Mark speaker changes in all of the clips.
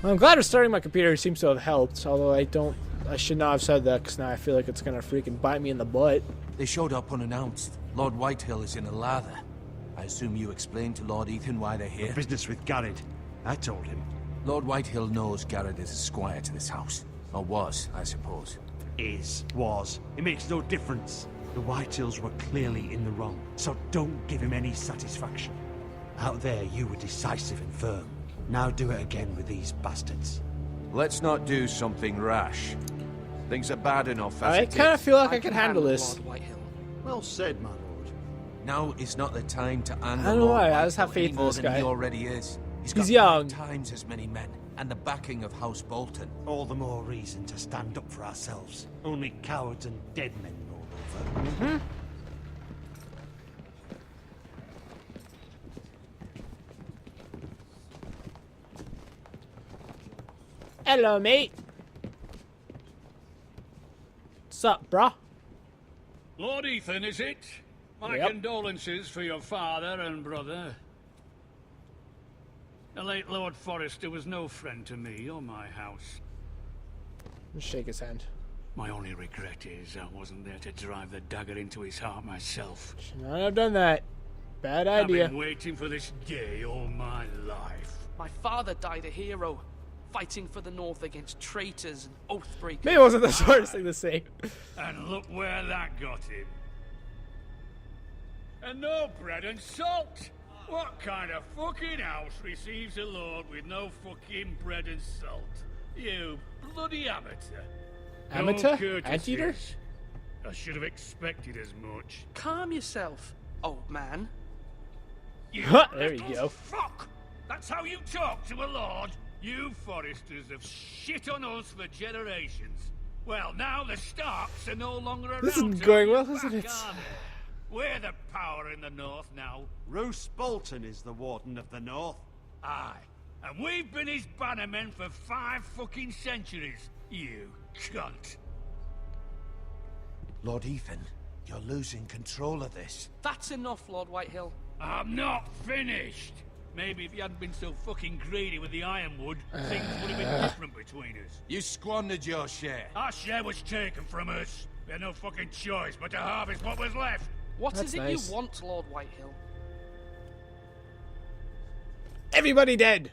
Speaker 1: Well, I'm glad restarting my computer seems to have helped, although I should not have said that, because now I feel like it's gonna freaking bite me in the butt.
Speaker 2: They showed up unannounced. Lord Whitehill is in a lather. I assume you explained to Lord Ethan why they're here?
Speaker 3: Business with Garrett. I told him.
Speaker 2: Lord Whitehill knows Garrett is a squire to this house. Or was, I suppose.
Speaker 3: Was. It makes no difference. The Whitehills were clearly in the wrong, so don't give him any satisfaction. Out there, you were decisive and firm. Now do it again with these bastards.
Speaker 2: Let's not do something rash. Things are bad enough as
Speaker 1: I kind of feel like I can handle this.
Speaker 4: Lord Whitehill.
Speaker 3: Well said, my lord.
Speaker 2: Now is not the time to anger
Speaker 1: I don't know
Speaker 2: Lord
Speaker 1: why, I just have
Speaker 2: Whitehill
Speaker 1: faith
Speaker 2: any
Speaker 1: in
Speaker 2: more
Speaker 1: this
Speaker 2: than
Speaker 1: guy.
Speaker 2: he already is. He's
Speaker 1: He's
Speaker 2: got
Speaker 1: young.
Speaker 2: 5 times as many men, and the backing of House Bolton.
Speaker 3: All the more reason to stand up for ourselves. Only cowards and dead men roll over.
Speaker 1: Mm-hmm. Hello, mate. What's up, brah?
Speaker 5: Lord Ethan, is it? My
Speaker 1: Yep.
Speaker 5: condolences for your father and brother. The late Lord Forrester was no friend to me or my house.
Speaker 1: Just shake his hand.
Speaker 5: My only regret is I wasn't there to drive the dagger into his heart myself.
Speaker 1: Should not have done that. Bad
Speaker 5: I've
Speaker 1: idea.
Speaker 5: been waiting for this day all my life.
Speaker 4: My father died a hero, fighting for the North against traitors and oath breakers.
Speaker 1: Maybe it wasn't the smartest thing to say.
Speaker 5: And look where that got him. And no bread and salt! What kind of fucking house receives a lord with no fucking bread and salt? You bloody amateur.
Speaker 1: Amateur?
Speaker 5: No courtesies.
Speaker 1: Anteater?
Speaker 5: I should have expected as much.
Speaker 4: Calm yourself, old man.
Speaker 5: You
Speaker 1: There you
Speaker 5: little
Speaker 1: go.
Speaker 5: Fuck! That's how you talk to a lord? You Forresters have shit on us for generations. Well, now the Starks are no longer around.
Speaker 1: This isn't
Speaker 5: to
Speaker 1: going
Speaker 5: hold
Speaker 1: well,
Speaker 5: us
Speaker 1: isn't
Speaker 5: back,
Speaker 1: it?
Speaker 5: are they? We're the power in the North now.
Speaker 3: Roose Bolton is the Warden of the North.
Speaker 5: Aye. And we've been his bannermen for 5 fucking centuries. You cunt.
Speaker 2: Lord Ethan, you're losing control of this.
Speaker 4: That's enough, Lord Whitehill.
Speaker 5: I'm not finished. Maybe if you hadn't been so fucking greedy with the ironwood, things would have been different between us.
Speaker 2: You squandered your share.
Speaker 5: Our share was taken from us. We had no fucking choice but to harvest what was left.
Speaker 4: What
Speaker 1: That's
Speaker 4: is it
Speaker 1: nice.
Speaker 4: you want, Lord Whitehill?
Speaker 1: Everybody dead.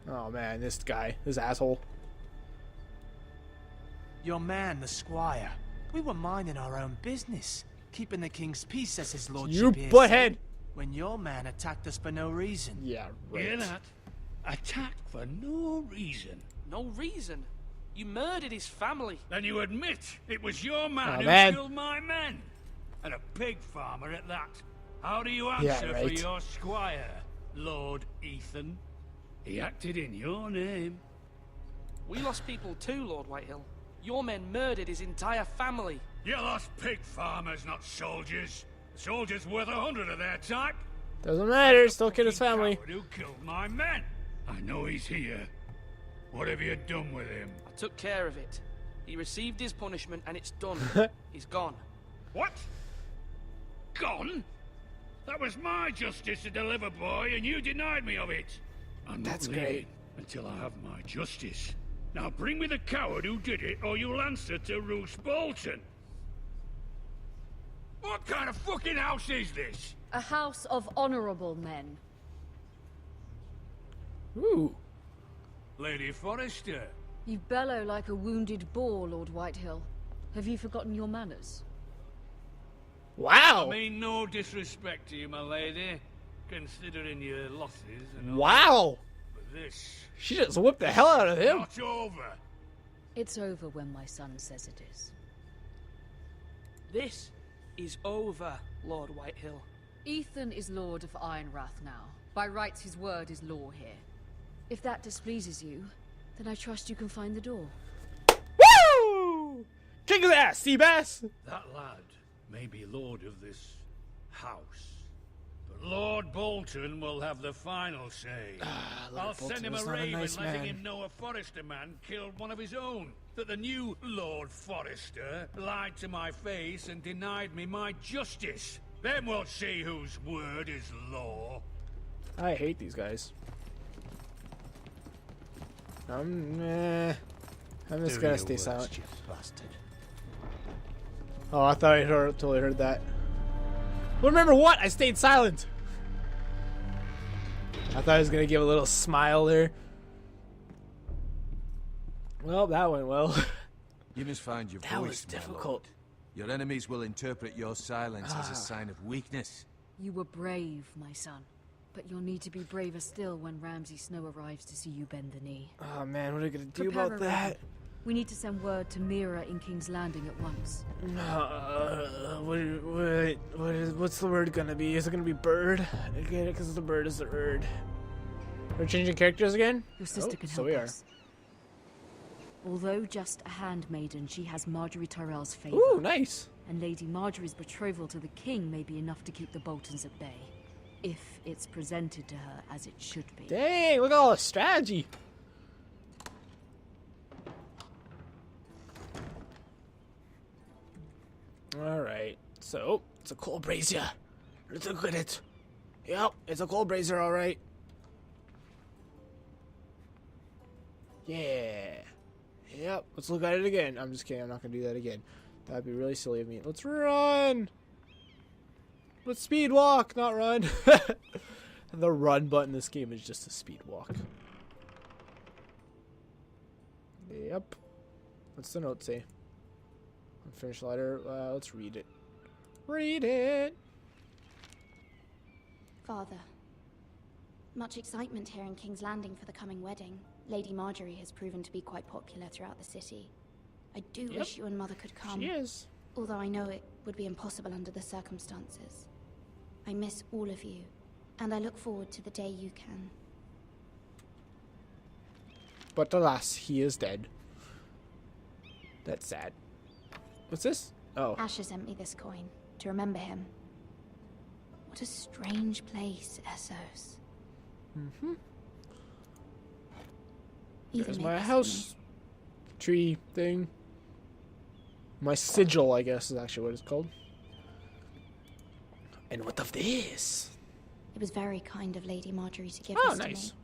Speaker 1: Oh man, this guy, this asshole.
Speaker 6: Your man, the squire. We were minding our own business, keeping the king's peace, as his lordship
Speaker 1: You
Speaker 6: here
Speaker 1: butthead.
Speaker 6: said, when your man attacked us for no reason.
Speaker 1: Yeah,
Speaker 5: Hear
Speaker 1: right.
Speaker 5: that? Attacked for no reason.
Speaker 4: No reason. You murdered his family.
Speaker 5: Then you admit it was your man
Speaker 1: Oh,
Speaker 5: who
Speaker 1: man.
Speaker 5: killed my men. And a pig farmer at that. How do you answer for
Speaker 1: right.
Speaker 5: your squire, Lord Ethan? He acted in your name.
Speaker 4: We lost people too, Lord Whitehill. Your men murdered his entire family.
Speaker 5: You lost pig farmers, not soldiers. The soldiers worth 100 of their type.
Speaker 1: Doesn't matter, still killed his
Speaker 5: Fucking
Speaker 1: family.
Speaker 5: coward who killed my men? I know he's here. What have you done with him?
Speaker 4: I took care of it. He received his punishment and it's done. He's gone.
Speaker 5: What? Gone? That was my justice to deliver, boy, and you denied me of it. I'm not
Speaker 1: That's
Speaker 5: leaving
Speaker 1: great.
Speaker 5: until I have my justice. Now bring me the coward who did it, or you'll answer to Roose Bolton. What kind of fucking house is this?
Speaker 7: A house of honorable men.
Speaker 1: Ooh.
Speaker 5: Lady Forrester.
Speaker 7: You bellow like a wounded boar, Lord Whitehill. Have you forgotten your manners?
Speaker 1: Wow.
Speaker 5: I mean no disrespect to you, my lady, considering your losses and all.
Speaker 1: Wow.
Speaker 5: But this
Speaker 1: She just whipped the hell out of him.
Speaker 5: not over.
Speaker 7: It's over when my son says it is.
Speaker 4: This is over, Lord Whitehill.
Speaker 7: Ethan is Lord of Ironrath now. By rights, his word is law here. If that displeases you, then I trust you can find the door.
Speaker 1: Woo! Kick his ass, Seabass.
Speaker 5: That lad may be lord of this house, but Lord Bolton will have the final say.
Speaker 1: Lord
Speaker 5: I'll
Speaker 1: Bolton
Speaker 5: send him
Speaker 1: is
Speaker 5: a
Speaker 1: not a
Speaker 5: raven
Speaker 1: nice
Speaker 5: letting
Speaker 1: man.
Speaker 5: him know a Forrester man killed one of his own. That the new Lord Forrester lied to my face and denied me my justice. Then we'll see whose word is law.
Speaker 1: I hate these guys. I'm just
Speaker 3: Do
Speaker 1: gonna
Speaker 3: your
Speaker 1: stay
Speaker 3: worst,
Speaker 1: silent.
Speaker 3: you bastard.
Speaker 1: Oh, I thought I totally heard that. Well, remember what? I stayed silent. I thought I was gonna give a little smile there. Well, that went well.
Speaker 2: You must find your
Speaker 1: That
Speaker 2: voice,
Speaker 1: was
Speaker 2: my
Speaker 1: difficult.
Speaker 2: lord. Your enemies will interpret your silence as a sign of weakness.
Speaker 7: You were brave, my son. But you'll need to be braver still when Ramsay Snow arrives to see you bend the knee.
Speaker 1: Oh man, what are we gonna do
Speaker 7: Prepare
Speaker 1: about
Speaker 7: a
Speaker 1: that?
Speaker 7: round. We need to send word to Mira in King's Landing at once.
Speaker 1: What's the word gonna be? Is it gonna be bird? I get it, because the bird is the bird. We're changing characters again?
Speaker 7: Your sister can
Speaker 1: so
Speaker 7: help
Speaker 1: we are.
Speaker 7: us. Although just a handmaiden, she has Marjorie Tyrell's favor.
Speaker 1: Ooh, nice.
Speaker 7: And Lady Marjorie's betrothal to the king may be enough to keep the Boltons at bay. If it's presented to her as it should be.
Speaker 1: Dang, look at all the strategy. Alright, so it's a coal brazier. Let's look at it. Yep, it's a coal brazier, alright. Yeah. Yep, let's look at it again. I'm just kidding, I'm not gonna do that again. That'd be really silly of me. Let's run! Let's speed walk, not run. The run button in this game is just a speed walk. Yep. What's the note say? Unfinished letter. Let's read it. Read it!
Speaker 8: Father, much excitement here in King's Landing for the coming wedding. Lady Marjorie has proven to be quite popular throughout the city. I do wish you and Mother could come.
Speaker 1: She is.
Speaker 8: Although I know it would be impossible under the circumstances. I miss all of you, and I look forward to the day you can.
Speaker 1: But alas, he is dead. That's sad. What's this? Oh.
Speaker 8: Asher sent me this coin to remember him. What a strange place, Essos.
Speaker 1: Mm-hmm.
Speaker 8: Either
Speaker 1: There's
Speaker 8: make
Speaker 1: my
Speaker 8: this
Speaker 1: house tree thing. My sigil, I guess, is actually what it's called. And what of this?
Speaker 8: It was very kind of Lady Marjorie to give
Speaker 1: Oh,
Speaker 8: this
Speaker 1: nice.
Speaker 8: to me.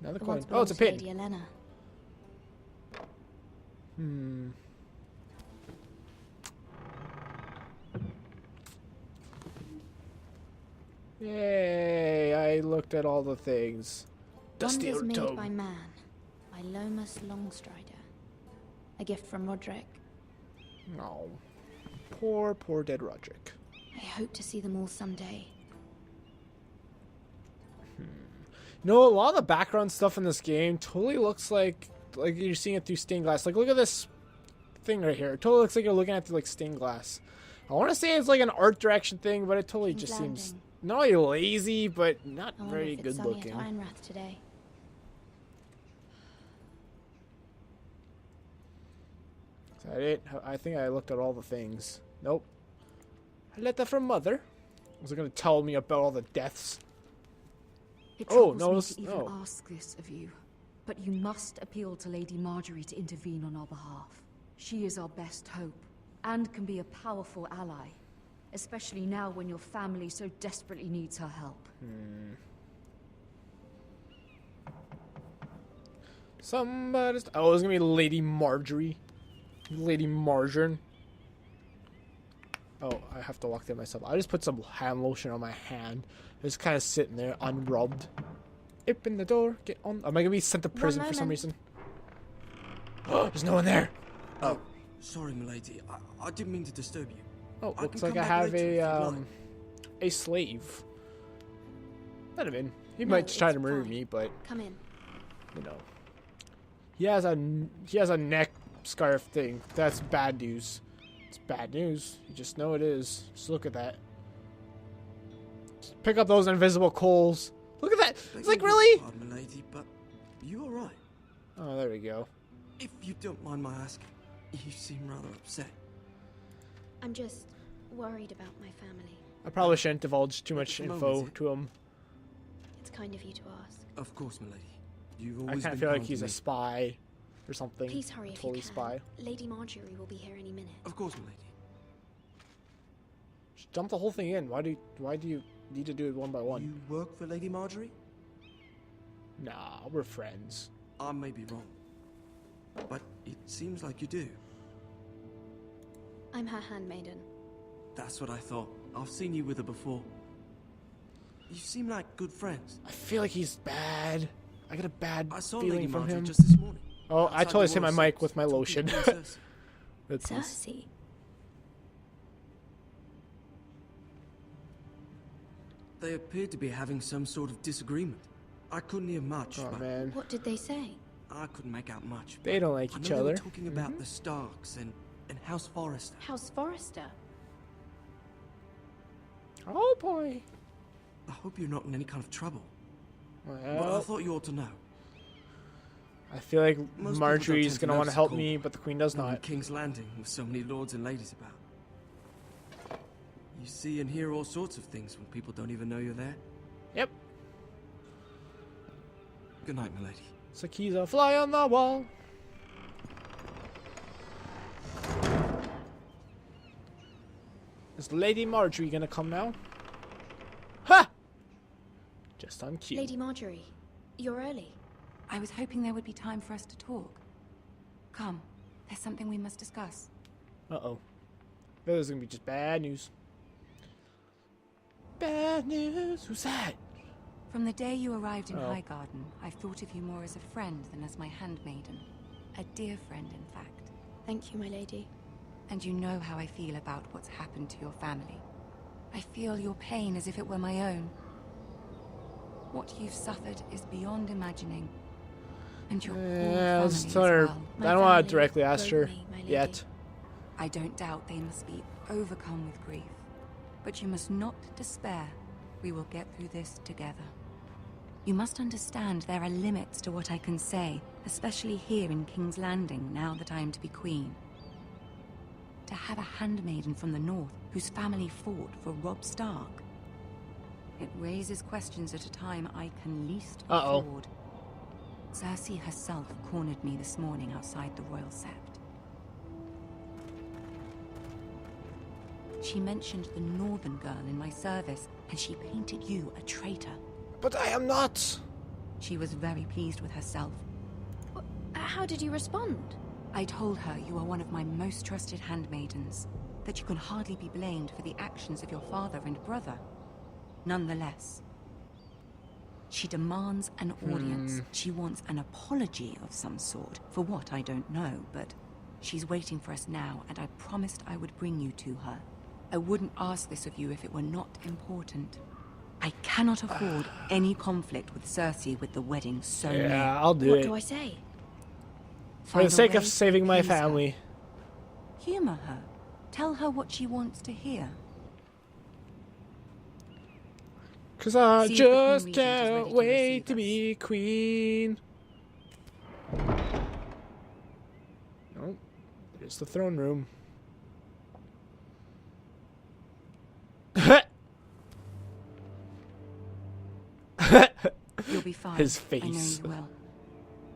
Speaker 1: Another
Speaker 8: It
Speaker 1: coin.
Speaker 8: once
Speaker 1: Oh, it's a
Speaker 8: belonged
Speaker 1: pin.
Speaker 8: to Lady Elena.
Speaker 1: Hmm. Yay! I looked at all the things. The
Speaker 8: Wonders
Speaker 1: steel
Speaker 8: made
Speaker 1: tome.
Speaker 8: by man, by Lomas Longstrider. A gift from Roderick.
Speaker 1: No. Poor, poor dead Roderick.
Speaker 8: I hope to see them all someday.
Speaker 1: No, a lot of the background stuff in this game totally looks like you're seeing it through stained glass. Like, look at this thing right here. It totally looks like you're looking at it like stained glass. I want to say it's like an art direction thing, but it totally
Speaker 8: King's
Speaker 1: just seems
Speaker 8: Landing.
Speaker 1: not really lazy, but not
Speaker 8: I wonder
Speaker 1: very
Speaker 8: if it's
Speaker 1: good
Speaker 8: sunny
Speaker 1: looking.
Speaker 8: at Ironrath today.
Speaker 1: Is that it? I think I looked at all the things. Nope. A letter from Mother. Was it going to tell me about all the deaths?
Speaker 7: It
Speaker 1: Oh,
Speaker 7: troubles
Speaker 1: no,
Speaker 7: me
Speaker 1: it's-
Speaker 7: to even
Speaker 1: no.
Speaker 7: ask this of you, but you must appeal to Lady Marjorie to intervene on our behalf. She is our best hope, and can be a powerful ally, especially now when your family so desperately needs her help.
Speaker 1: Somebody's... Oh, it's going to be Lady Marjorie. Lady Margarine. Oh, I have to lock that myself. I just put some hand lotion on my hand. It's kind of sitting there, unrubbed. Open the door. Get on. Am I going to be sent to prison for some
Speaker 8: moment.
Speaker 1: reason? Oh, there's no one there.
Speaker 9: Oh, sorry, milady. I didn't mean to disturb you.
Speaker 1: Oh,
Speaker 9: I
Speaker 1: looks
Speaker 9: can
Speaker 1: like
Speaker 9: come
Speaker 1: I
Speaker 9: back
Speaker 1: have
Speaker 9: later if you'd
Speaker 1: a
Speaker 9: like.
Speaker 1: a slave. Let him in. He
Speaker 8: No,
Speaker 1: might try
Speaker 8: it's
Speaker 1: to murder
Speaker 8: fine.
Speaker 1: me, but
Speaker 8: Come in.
Speaker 1: you know, he has a neck scarf thing. That's bad news. It's bad news. You just know it is. Just look at that. Just pick up those invisible coals. Look at that. It's
Speaker 9: Beg
Speaker 1: like
Speaker 9: your
Speaker 1: really.
Speaker 9: pardon, milady, but you all right?
Speaker 1: Oh, there we go.
Speaker 9: If you don't mind my asking, you seem rather upset.
Speaker 8: I'm just worried about my family.
Speaker 1: I probably shouldn't divulge too much
Speaker 9: At the
Speaker 1: info
Speaker 9: moment,
Speaker 1: to him.
Speaker 8: It's kind of you to ask.
Speaker 9: Of course, milady. You've
Speaker 1: I
Speaker 9: always
Speaker 1: kind of
Speaker 9: been
Speaker 1: feel like
Speaker 9: kind
Speaker 1: he's
Speaker 9: to
Speaker 1: a
Speaker 9: me.
Speaker 1: spy or something.
Speaker 8: Please hurry if
Speaker 1: Totally
Speaker 8: you can.
Speaker 1: spy.
Speaker 8: Lady Marjorie will be here any minute.
Speaker 9: Of course, milady.
Speaker 1: Just dump the whole thing in. Why do you need to do it one by one?
Speaker 9: You work for Lady Marjorie?
Speaker 1: Nah, we're friends.
Speaker 9: I may be wrong, but it seems like you do.
Speaker 8: I'm her handmaiden.
Speaker 9: That's what I thought. I've seen you with her before. You seem like good friends.
Speaker 1: I feel like he's bad. I got a bad
Speaker 9: I saw Lady
Speaker 1: feeling from
Speaker 9: Marjorie
Speaker 1: him.
Speaker 9: just this morning.
Speaker 1: Oh, I
Speaker 9: outside
Speaker 1: totally
Speaker 9: the
Speaker 1: hit my
Speaker 9: Royal
Speaker 1: mic
Speaker 9: Cells,
Speaker 1: with my
Speaker 9: talking
Speaker 1: lotion.
Speaker 9: to Queen Cersei.
Speaker 1: That's
Speaker 8: Cersei?
Speaker 9: They appeared to be having some sort of disagreement. I couldn't hear much,
Speaker 1: oh
Speaker 9: but
Speaker 1: man,
Speaker 8: What did they say?
Speaker 9: I couldn't make out much.
Speaker 1: they don't like
Speaker 9: I
Speaker 1: each
Speaker 9: know they
Speaker 1: other.
Speaker 9: were talking about the Starks and House Forrester.
Speaker 8: House Forrester.
Speaker 1: Oh boy.
Speaker 9: I hope you're not in any kind of trouble. But I
Speaker 1: Well,
Speaker 9: thought you ought to know.
Speaker 1: I feel like
Speaker 9: Most people
Speaker 1: Marjorie's
Speaker 9: don't tend to
Speaker 1: gonna want to
Speaker 9: notice
Speaker 1: help
Speaker 9: cold
Speaker 1: me, but the queen does
Speaker 9: Not in
Speaker 1: not.
Speaker 9: King's Landing with so many lords and ladies about. You see and hear all sorts of things when people don't even know you're there.
Speaker 1: Yep.
Speaker 9: Good night, milady.
Speaker 1: It's like he's a fly on the wall. Is Lady Marjorie gonna come now? Ha! Just on cue.
Speaker 8: Lady Marjorie, you're early.
Speaker 10: I was hoping there would be time for us to talk. Come, there's something we must discuss.
Speaker 1: Uh-oh. This is gonna be just bad news. Bad news? Who's that?
Speaker 10: From the day you arrived in
Speaker 1: Oh.
Speaker 10: Highgarden, I've thought of you more as a friend than as my handmaiden. A dear friend, in fact.
Speaker 8: Thank you, my lady.
Speaker 10: And you know how I feel about what's happened to your family. I feel your pain as if it were my own. What you've suffered is beyond imagining. And your poor
Speaker 1: Yeah, let's
Speaker 10: family
Speaker 1: tell
Speaker 10: as
Speaker 1: her.
Speaker 10: well.
Speaker 8: My
Speaker 1: I don't want
Speaker 8: family
Speaker 1: to directly ask her
Speaker 8: broke me, my lady.
Speaker 1: yet.
Speaker 10: I don't doubt they must be overcome with grief. But you must not despair. We will get through this together. You must understand there are limits to what I can say, especially here in King's Landing, now that I am to be queen. To have a handmaiden from the north whose family fought for Robb Stark. It raises questions at a time I can least
Speaker 1: Uh-oh.
Speaker 10: afford. Cersei herself cornered me this morning outside the Royal Sept. She mentioned the northern girl in my service, and she painted you a traitor.
Speaker 1: But I am not.
Speaker 10: She was very pleased with herself.
Speaker 8: How did you respond?
Speaker 10: I told her you are one of my most trusted handmaidens, that you can hardly be blamed for the actions of your father and brother. Nonetheless, she demands an audience. She wants an apology of some sort, for what I don't know, but she's waiting for us now, and I promised I would bring you to her. I wouldn't ask this of you if it were not important. I cannot afford any conflict with Cersei with the wedding so near.
Speaker 1: Yeah, I'll do
Speaker 8: What
Speaker 1: it.
Speaker 8: do I say?
Speaker 1: For the
Speaker 10: Find a
Speaker 1: sake of
Speaker 10: way to
Speaker 1: saving my
Speaker 10: please her.
Speaker 1: family.
Speaker 10: Humor her. Tell her what she wants to hear.
Speaker 1: Cause I
Speaker 10: See if the Queen
Speaker 1: just
Speaker 10: Regent is ready
Speaker 1: can't
Speaker 10: to
Speaker 1: wait
Speaker 10: receive
Speaker 1: to
Speaker 10: us.
Speaker 1: be queen. Nope. There's the throne room.
Speaker 10: You'll be fine.
Speaker 1: His
Speaker 10: I know
Speaker 1: face.
Speaker 10: you will.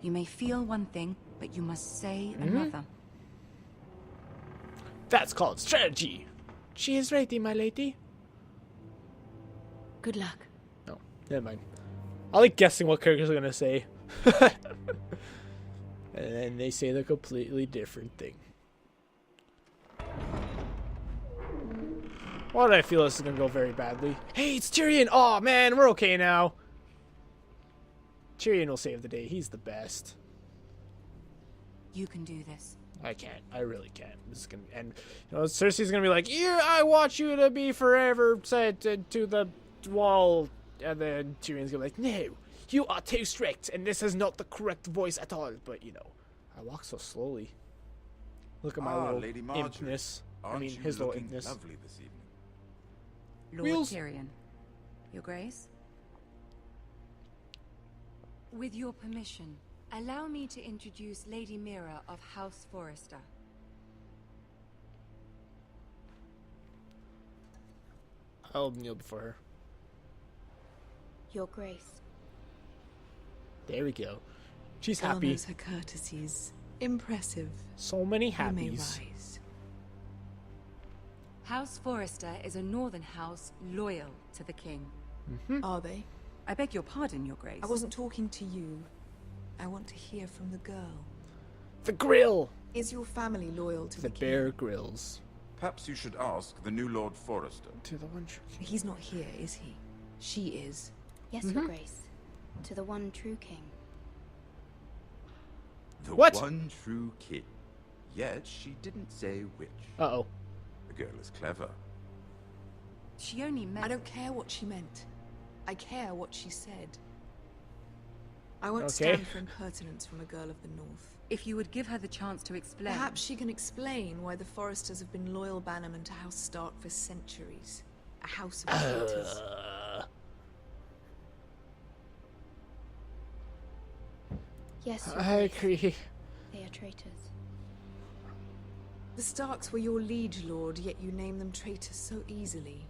Speaker 10: You may feel one thing, but you must say another.
Speaker 1: That's called strategy. She is ready, my lady.
Speaker 8: Good luck.
Speaker 1: No, never mind. I like guessing what characters are gonna say. And then they say the completely different thing. Why do I feel this is gonna go very badly? Hey, it's Tyrion! Oh man, we're okay now. Tyrion will save the day. He's the best.
Speaker 10: You can do this.
Speaker 1: I can't. I really can't. This is gonna and you know Cersei's gonna be like, "Yeah, I want you to be forever set to the wall," and then Tyrion's gonna be like, "No, you are too strict, and this is not the correct voice at all." But you know, I walk so slowly. Look at my little
Speaker 11: Lady Marjorie.
Speaker 1: impness. I
Speaker 11: Aren't
Speaker 1: mean,
Speaker 11: you
Speaker 1: his little
Speaker 11: looking
Speaker 1: impness.
Speaker 11: lovely this evening?
Speaker 10: Lord
Speaker 1: Wheels.
Speaker 10: Tyrion. Your Grace? With your permission, allow me to introduce Lady Mira of House Forrester.
Speaker 1: I'll kneel before her.
Speaker 8: Your Grace.
Speaker 1: There we go. She's
Speaker 12: Belle
Speaker 1: happy.
Speaker 12: knows her courtesies. Impressive.
Speaker 1: So many
Speaker 12: You may
Speaker 1: happies.
Speaker 12: rise.
Speaker 10: House Forrester is a northern house loyal to the king.
Speaker 12: Are they?
Speaker 10: I beg your pardon, Your Grace.
Speaker 12: I wasn't talking to you. I want to hear from the girl.
Speaker 1: The grill!
Speaker 12: Is your family loyal to the king?
Speaker 1: Bear Grylls.
Speaker 11: Perhaps you should ask the new Lord Forrester.
Speaker 1: To the one true king.
Speaker 12: He's not here, is he? She is.
Speaker 8: Yes, Your Grace. To the one true king.
Speaker 11: The
Speaker 1: What?
Speaker 11: one true king. Yet she didn't say which.
Speaker 1: Uh-oh.
Speaker 11: The girl is clever.
Speaker 10: She only meant...
Speaker 12: I don't care what she meant. I care what she said. I won't stand for impertinence from a girl of the north.
Speaker 10: If you would give her the chance to explain...
Speaker 12: Perhaps she can explain why the Forresters have been loyal bannermen to House Stark for centuries. A house of traitors.
Speaker 8: Yes, Your
Speaker 1: I
Speaker 8: Grace.
Speaker 1: agree.
Speaker 8: They are traitors.
Speaker 12: The Starks were your liege lord, yet you name them traitors so easily.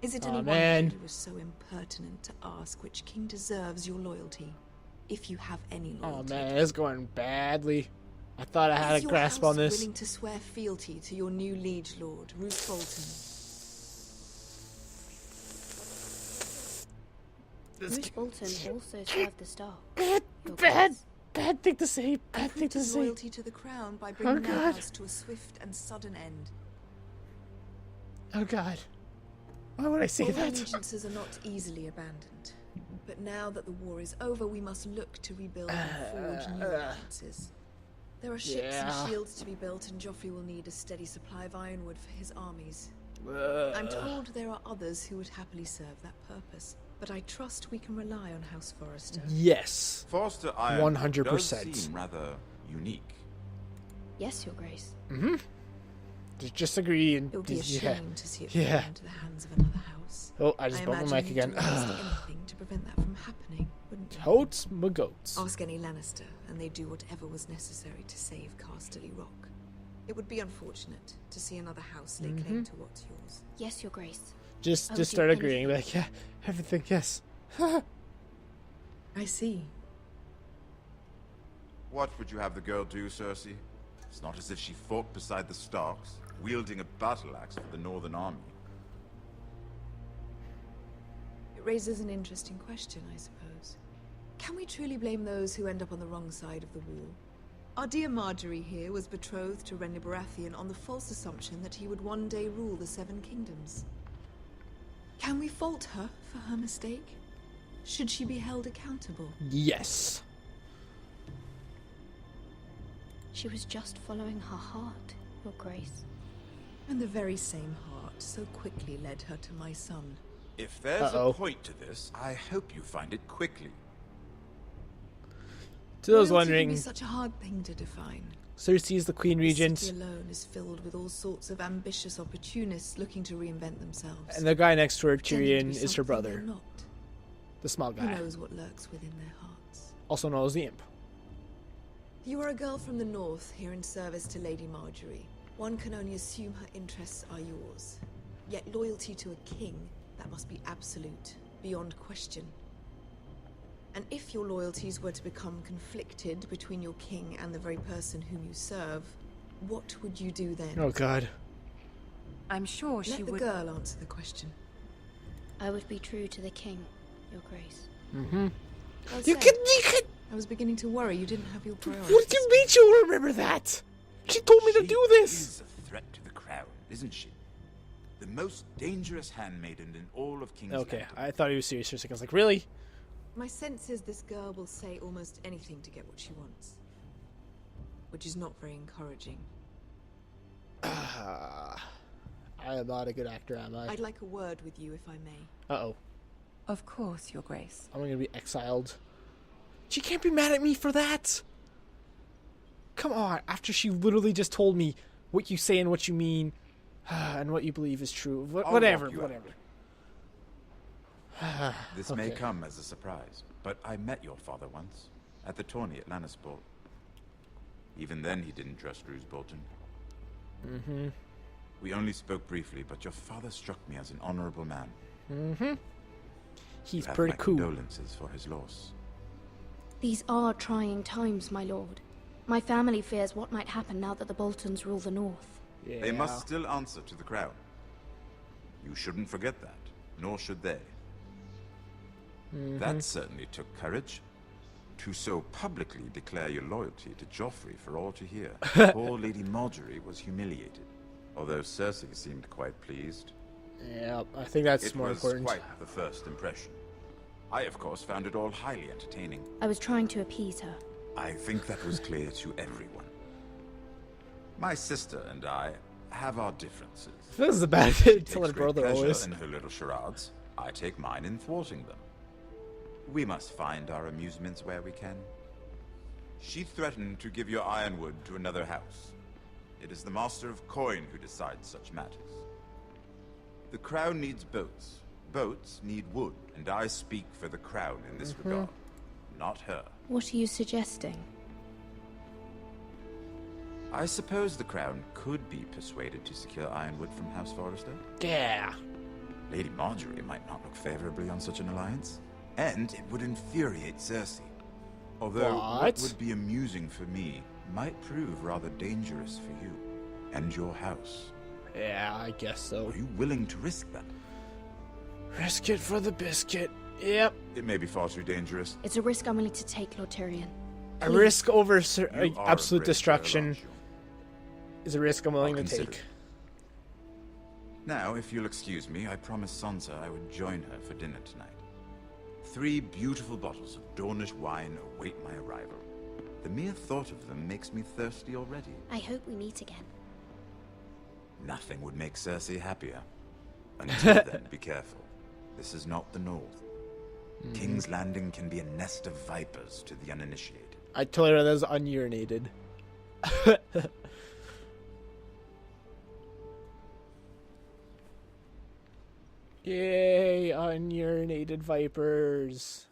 Speaker 12: Is it any wonder
Speaker 1: man.
Speaker 12: you were so impertinent to ask which king deserves your loyalty? If you have any loyalty.
Speaker 1: Oh man, it's going badly. I thought I had a grasp on this.
Speaker 12: Is your house willing to swear fealty to your new liege lord, Roose Bolton?
Speaker 8: Roose Bolton also served the Stark.
Speaker 1: Bad thing to say. Bad thing to say.
Speaker 12: Loyalty to the crown by bringing their house to a swift and sudden end.
Speaker 1: Oh god. Why would I say
Speaker 12: Old
Speaker 1: that?
Speaker 12: allegiances are not easily abandoned. But now that the war is over, we must look to rebuild and forge new alliances. There are ships and shields to be built, and Joffrey will need a steady supply of ironwood for his armies. I'm told there are others who would happily serve that purpose, but I trust we can rely on House Forrester.
Speaker 1: Yes.
Speaker 11: Forrester Ironwood
Speaker 1: 100%.
Speaker 11: does seem rather unique.
Speaker 8: Yes, Your Grace.
Speaker 1: Mm-hmm. Just agree and
Speaker 12: It would be a shame to see it fall into the hands of another house.
Speaker 1: Oh, I just bumped my mic again.
Speaker 12: Anything to prevent that from happening, wouldn't you?
Speaker 1: Totes my goats.
Speaker 12: Ask any Lannister, and they'd do whatever was necessary to save Casterly Rock. It would be unfortunate to see another house lay claim to what's yours.
Speaker 8: Yes, Your Grace.
Speaker 1: Just start agreeing. Like, yeah, everything, yes.
Speaker 12: I see.
Speaker 11: What would you have the girl do, Cersei? It's not as if she fought beside the Starks, wielding a battle axe for the Northern Army.
Speaker 12: It raises an interesting question, I suppose. Can we truly blame those who end up on the wrong side of the wall? Our dear Marjorie here was betrothed to Renly Baratheon on the false assumption that he would one day rule the Seven Kingdoms. Can we fault her for her mistake? Should she be held accountable?
Speaker 1: Yes.
Speaker 8: She was just following her heart, Your Grace.
Speaker 12: And the very same heart so quickly led her to my son.
Speaker 11: If there's a point to this, I hope you find it quickly.
Speaker 1: To those
Speaker 12: Loyalty
Speaker 1: wondering,
Speaker 12: can be such a hard thing to define.
Speaker 1: Cersei is the Queen Regent.
Speaker 12: The city alone is filled with all sorts of ambitious opportunists looking to reinvent themselves.
Speaker 1: And the guy next to her,
Speaker 12: Pretending to be
Speaker 1: Tyrion, is her
Speaker 12: something
Speaker 1: brother.
Speaker 12: they're not.
Speaker 1: The small
Speaker 12: Who
Speaker 1: guy.
Speaker 12: knows what lurks within their hearts?
Speaker 1: Also known as the Imp.
Speaker 12: You are a girl from the north, here in service to Lady Marjorie. One can only assume her interests are yours. Yet loyalty to a king, that must be absolute, beyond question. And if your loyalties were to become conflicted between your king and the very person whom you serve, what would you do then?
Speaker 1: Oh god.
Speaker 10: I'm sure she would...
Speaker 12: Let the girl answer the question.
Speaker 8: I would be true to the king, Your Grace.
Speaker 1: Mm-hmm.
Speaker 12: Well
Speaker 1: You
Speaker 12: said.
Speaker 1: can...
Speaker 12: I was beginning to worry you didn't have your priorities.
Speaker 1: What do you mean she'll remember that? She told me to do this.
Speaker 11: She is a threat to the crown, isn't she? The most dangerous handmaiden in all of King's
Speaker 1: Okay,
Speaker 11: Landing.
Speaker 1: I thought he was serious for a second. I was like, really?
Speaker 12: My sense is this girl will say almost anything to get what she wants. Which is not very encouraging.
Speaker 1: I am not a good actor, am I?
Speaker 12: I'd like a word with you, if I may.
Speaker 1: Uh-oh.
Speaker 10: Of course, Your Grace.
Speaker 1: I'm gonna be exiled. She can't be mad at me for that! Come on, after she literally just told me what you say and what you mean, and what you believe is true. Whatever.
Speaker 11: This may come as a surprise, but I met your father once, at the tourney at Lannisport. Even then he didn't trust Roose Bolton.
Speaker 1: Mm-hmm.
Speaker 11: We only spoke briefly, but your father struck me as an honorable man.
Speaker 1: Mm-hmm. He's
Speaker 11: You have
Speaker 1: pretty
Speaker 11: my
Speaker 1: cool.
Speaker 11: condolences for his loss.
Speaker 8: These are trying times, my lord. My family fears what might happen now that the Boltons rule the north.
Speaker 1: Yeah.
Speaker 11: They must still answer to the crown. You shouldn't forget that, nor should they.
Speaker 1: Mm-hmm.
Speaker 11: That certainly took courage. To so publicly declare your loyalty to Joffrey for all to hear. Poor Lady Marjorie was humiliated, although Cersei seemed quite pleased.
Speaker 1: Yeah, I think that's more important.
Speaker 11: It was quite the first impression. I, of course, found it all highly entertaining.
Speaker 8: I was trying to appease her.
Speaker 11: I think that was clear to everyone. My sister and I have our differences.
Speaker 1: This is a bad
Speaker 11: She
Speaker 1: thing
Speaker 11: takes
Speaker 1: to her
Speaker 11: great
Speaker 1: brother
Speaker 11: pleasure
Speaker 1: always.
Speaker 11: in her little charades. I take mine in thwarting them. We must find our amusements where we can. She threatened to give your ironwood to another house. It is the Master of Coin who decides such matters. The crown needs boats. Boats need wood, and I speak for the crown in this regard, not her.
Speaker 8: What are you suggesting?
Speaker 11: I suppose the crown could be persuaded to secure ironwood from House Forrester.
Speaker 1: Yeah.
Speaker 11: Lady Marjorie might not look favorably on such an alliance, and it would infuriate Cersei. Although what would be amusing for me might prove rather dangerous for you and your house.
Speaker 1: Yeah, I guess so.
Speaker 11: Are you willing to risk that?
Speaker 1: Risk it for the biscuit. Yep.
Speaker 11: It may be far too dangerous.
Speaker 8: It's a risk I'm willing to take, Lord Tyrion.
Speaker 1: A risk over
Speaker 11: You are
Speaker 1: absolute
Speaker 11: a brave
Speaker 1: destruction
Speaker 11: girl, aren't you?
Speaker 1: is a risk I'm willing
Speaker 11: I'll
Speaker 1: to
Speaker 11: consider
Speaker 1: take.
Speaker 11: it. Now, if you'll excuse me, I promised Sansa I would join her for dinner tonight. 3 beautiful bottles of Dornish wine await my arrival. The mere thought of them makes me thirsty already.
Speaker 8: I hope we meet again.
Speaker 11: Nothing would make Cersei happier. Until then, be careful. This is not the North. King's Landing can be a nest of vipers to the uninitiated.
Speaker 1: I told her that was unurinated. Yay, unurinated vipers.